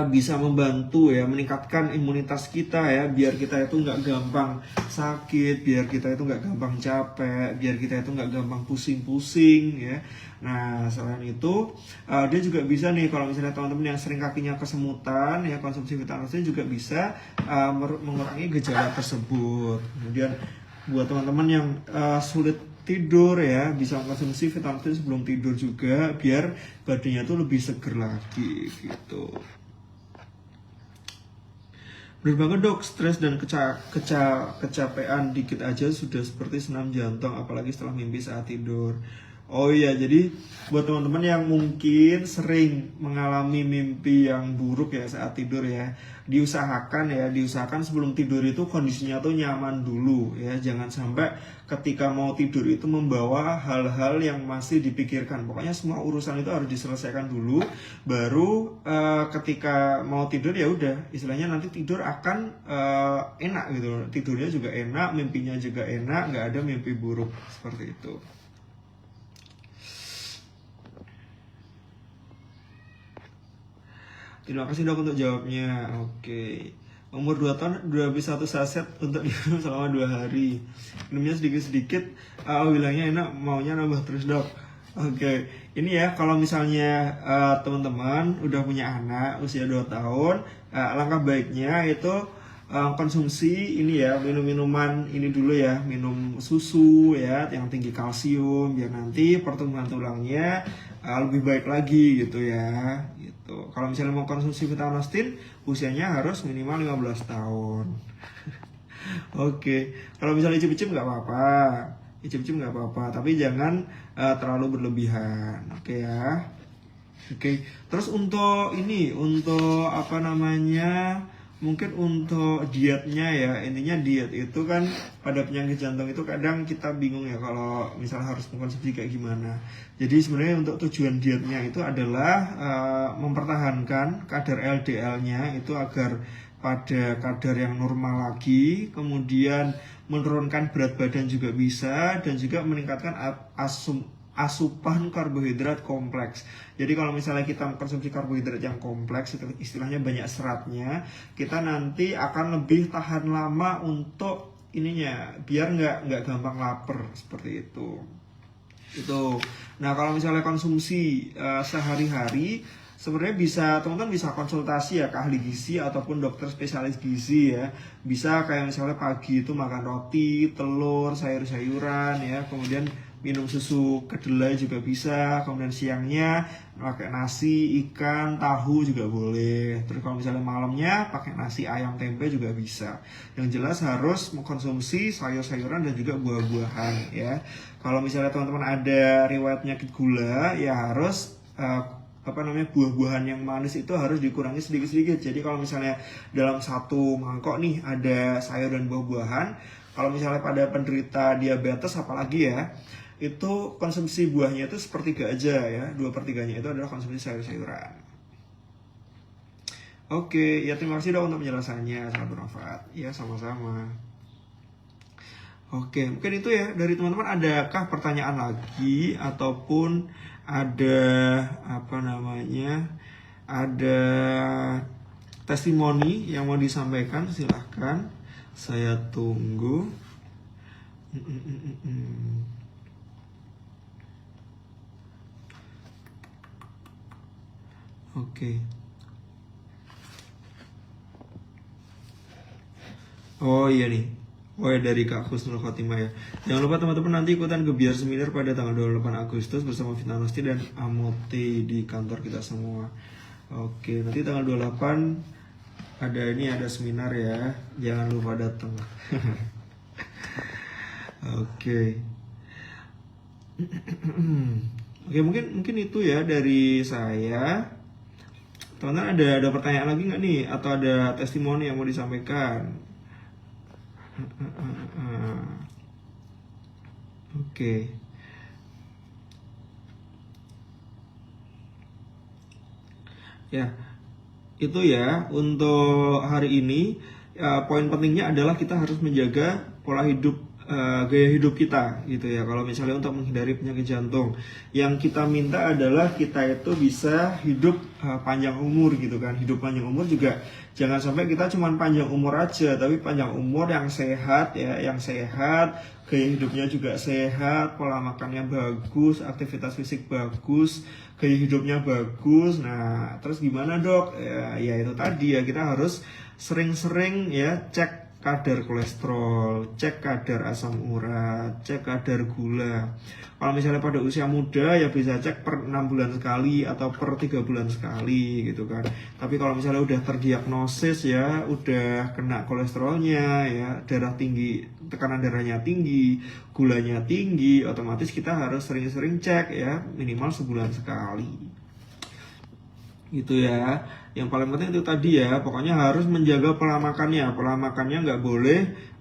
bisa membantu ya meningkatkan imunitas kita ya, biar kita itu nggak gampang sakit, biar kita itu nggak gampang capek, biar kita itu nggak gampang pusing-pusing ya. Nah selain itu dia juga bisa nih, kalau misalnya teman-teman yang sering kakinya kesemutan ya, konsumsi Vitanostin juga bisa mengurangi gejala tersebut. Kemudian buat teman-teman yang sulit tidur ya, bisa konsumsi Vitanostin sebelum tidur juga, biar badannya tuh lebih seger lagi gitu. Bener banget dok, stres dan kecapean dikit aja sudah seperti senam jantung, apalagi setelah mimpi saat tidur. Oh iya, jadi buat teman-teman yang mungkin sering mengalami mimpi yang buruk ya saat tidur ya, diusahakan sebelum tidur itu kondisinya tuh nyaman dulu ya. Jangan sampai ketika mau tidur itu membawa hal-hal yang masih dipikirkan. Pokoknya semua urusan itu harus diselesaikan dulu, baru ketika mau tidur ya udah, istilahnya nanti tidur akan enak gitu. Tidurnya juga enak, mimpinya juga enak, nggak ada mimpi buruk seperti itu. Terima kasih dok untuk jawabnya. Oke. Umur 2 tahun udah habis 1 saset untuk diminum selama 2 hari. Minumnya sedikit-sedikit, bilangnya enak, maunya nambah terus dok. Oke, ini ya kalau misalnya teman-teman udah punya anak usia 2 tahun, langkah baiknya itu konsumsi ini ya, minum-minuman ini dulu ya, minum susu ya yang tinggi kalsium biar nanti pertumbuhan tulangnya lebih baik lagi gitu ya. Gitu. Kalau misalnya mau konsumsi vitamin usianya harus minimal 15 tahun. Oke, kalau misalnya icip-icip nggak apa-apa, icip-icip nggak apa-apa, tapi jangan terlalu berlebihan, oke ya. Oke, terus untuk ini, untuk apa namanya, mungkin untuk dietnya ya, intinya diet itu kan pada penyakit jantung itu kadang kita bingung ya kalau misalnya harus mengkonsumsi kayak gimana. Jadi sebenarnya untuk tujuan dietnya itu adalah mempertahankan kadar LDL-nya itu agar pada kadar yang normal lagi, kemudian menurunkan berat badan juga bisa, dan juga meningkatkan asupan karbohidrat kompleks. Jadi kalau misalnya kita mengkonsumsi karbohidrat yang kompleks, itu istilahnya banyak seratnya, kita nanti akan lebih tahan lama untuk ininya, biar nggak gampang lapar seperti itu. Itu. Nah kalau misalnya konsumsi sehari-hari, sebenarnya bisa teman-teman bisa konsultasi ya ke ahli gizi ataupun dokter spesialis gizi ya. Bisa kayak misalnya pagi itu makan roti, telur, sayur-sayuran ya, kemudian minum susu kedelai juga bisa, kemudian siangnya pakai nasi, ikan, tahu juga boleh. Terus kalau misalnya malamnya pakai nasi, ayam, tempe juga bisa. Yang jelas harus mengkonsumsi sayur-sayuran dan juga buah-buahan ya. Kalau misalnya teman-teman ada riwayat penyakit gula, ya harus buah-buahan yang manis itu harus dikurangi sedikit-sedikit. Jadi kalau misalnya dalam satu mangkok nih ada sayur dan buah-buahan, kalau misalnya pada penderita diabetes apalagi ya, itu konsumsi buahnya itu sepertiga aja ya, 2/3-nya itu adalah konsumsi sayur-sayuran. Oke, ya terima kasih dong untuk penjelasannya, sangat bermanfaat. Ya sama-sama. Oke, mungkin itu ya dari teman-teman. Adakah pertanyaan lagi ataupun ada apa namanya, ada testimoni yang mau disampaikan? Silahkan, saya tunggu. Oke. Oh iya nih. Oh ya, dari Kak Husnul Khotimah ya. Jangan lupa teman-teman nanti ikutan Gebiar Seminar pada tanggal 28 Agustus bersama Vitanosti dan Amote di kantor kita semua. Oke, nanti tanggal 28 ada seminar ya. Jangan lupa datang. Oke. Oke, mungkin itu ya dari saya. Teman-teman ada pertanyaan lagi nggak nih, atau ada testimoni yang mau disampaikan? Oke. Ya, itu ya untuk hari ini. Poin pentingnya adalah kita harus menjaga pola hidup, gaya hidup kita gitu ya. Kalau misalnya untuk menghindari penyakit jantung, yang kita minta adalah kita itu bisa hidup panjang umur gitu kan. Hidup panjang umur juga jangan sampai kita cuma panjang umur aja, tapi panjang umur yang sehat ya, yang sehat, gaya hidupnya juga sehat, pola makannya bagus, aktivitas fisik bagus, gaya hidupnya bagus. Nah, terus gimana dok? Ya itu tadi ya, kita harus sering-sering ya cek kadar kolesterol, cek kadar asam urat, cek kadar gula. Kalau misalnya pada usia muda ya bisa cek per 6 bulan sekali atau per 3 bulan sekali gitu kan. Tapi kalau misalnya udah terdiagnosis ya, udah kena kolesterolnya ya, darah tinggi, tekanan darahnya tinggi, gulanya tinggi, otomatis kita harus sering-sering cek ya, minimal sebulan sekali. Gitu ya. Yang paling penting itu tadi ya, pokoknya harus menjaga pola makannya. Pola makannya nggak boleh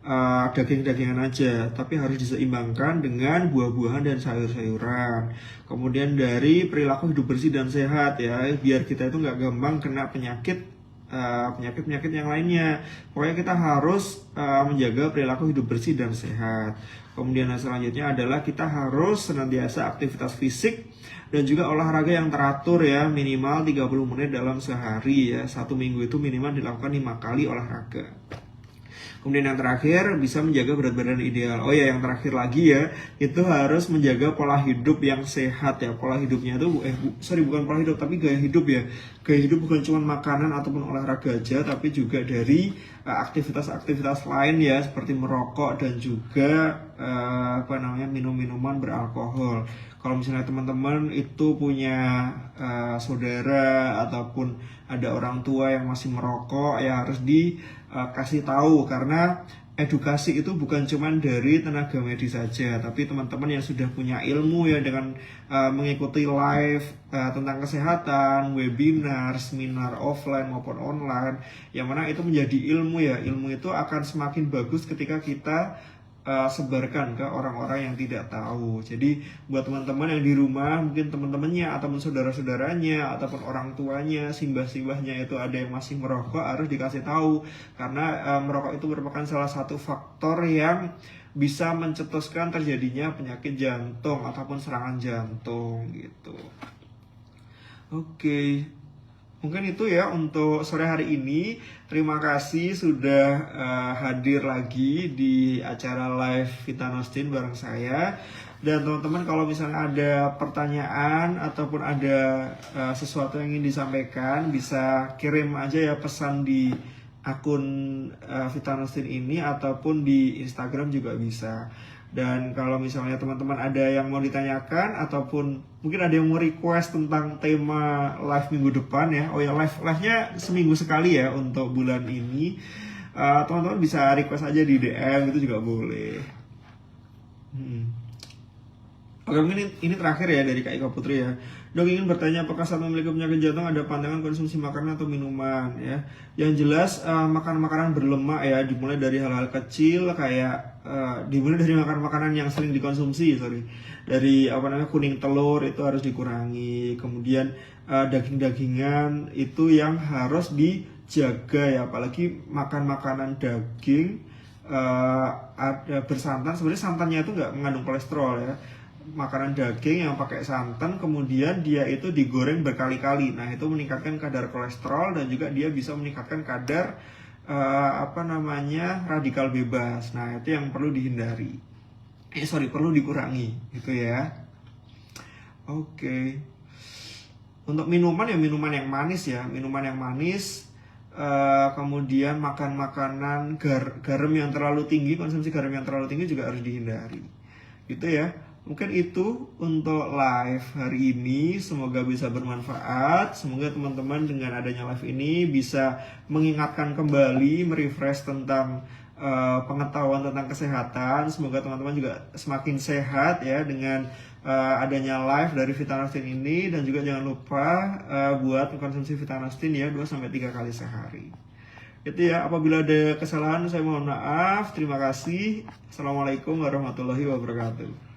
daging-dagingan aja, tapi harus diseimbangkan dengan buah-buahan dan sayur-sayuran. Kemudian dari perilaku hidup bersih dan sehat ya, biar kita itu nggak gampang kena penyakit yang lainnya. Pokoknya kita harus menjaga perilaku hidup bersih dan sehat. Kemudian yang selanjutnya adalah kita harus senantiasa aktivitas fisik dan juga olahraga yang teratur ya, minimal 30 menit dalam sehari ya. 1 minggu itu minimal dilakukan 5 kali olahraga. Kemudian yang terakhir, bisa menjaga berat badan ideal. Oh ya, yang terakhir lagi ya, itu harus menjaga pola hidup yang sehat ya. Pola hidupnya itu, bukan pola hidup, tapi gaya hidup ya. Gaya hidup bukan cuma makanan ataupun olahraga aja, tapi juga dari aktivitas-aktivitas lain ya, seperti merokok dan juga minum-minuman beralkohol. Kalau misalnya teman-teman itu punya saudara ataupun ada orang tua yang masih merokok, ya harus dikasih tahu, karena edukasi itu bukan cuma dari tenaga medis saja, tapi teman-teman yang sudah punya ilmu ya dengan mengikuti live tentang kesehatan, webinar, seminar offline maupun online, yang mana itu menjadi ilmu ya. Ilmu itu akan semakin bagus ketika kita sebarkan ke orang-orang yang tidak tahu. Jadi buat teman-teman yang di rumah, mungkin teman-temannya ataupun saudara-saudaranya ataupun orang tuanya, simbah-simbahnya itu ada yang masih merokok, harus dikasih tahu, karena merokok itu merupakan salah satu faktor yang bisa mencetuskan terjadinya penyakit jantung ataupun serangan jantung gitu. Oke. Mungkin itu ya untuk sore hari ini. Terima kasih sudah hadir lagi di acara live Vitanostin bareng saya. Dan teman-teman, kalau misalnya ada pertanyaan ataupun ada sesuatu yang ingin disampaikan, bisa kirim aja ya pesan di akun Vitanostin ini ataupun di Instagram juga bisa. Dan kalau misalnya teman-teman ada yang mau ditanyakan ataupun mungkin ada yang mau request tentang tema live minggu depan ya. Oh ya, live-nya seminggu sekali ya untuk bulan ini. Teman-teman bisa request aja di DM, itu juga boleh. Oke, mungkin ini terakhir ya dari Kak Ika Putri ya. Dok, ingin bertanya, apakah saat memiliki penyakit jantung ada pantangan konsumsi makanan atau minuman ya? Yang jelas makanan-makanan berlemak ya, dimulai dari hal-hal kecil kayak dimulai dari makanan-makanan yang sering dikonsumsi, dari kuning telur itu harus dikurangi. Kemudian daging-dagingan itu yang harus dijaga ya, apalagi makan makanan daging ada bersantan. Sebenarnya santannya itu nggak mengandung kolesterol ya. Makanan daging yang pakai santan kemudian dia itu digoreng berkali-kali, nah itu meningkatkan kadar kolesterol dan juga dia bisa meningkatkan kadar radikal bebas. Nah itu yang perlu dihindari, perlu dikurangi gitu ya. Oke. Untuk minuman ya, minuman yang manis, kemudian makan makanan garam yang terlalu tinggi, konsumsi garam yang terlalu tinggi juga harus dihindari gitu ya. Mungkin itu untuk live hari ini, semoga bisa bermanfaat. Semoga teman-teman dengan adanya live ini bisa mengingatkan kembali, merefresh tentang pengetahuan tentang kesehatan. Semoga teman-teman juga semakin sehat ya dengan adanya live dari Vitanostin ini. Dan juga jangan lupa buat mengkonsumsi Vitanostin ya 2-3 kali sehari. Itu ya, apabila ada kesalahan saya mohon maaf. Terima kasih. Assalamualaikum warahmatullahi wabarakatuh.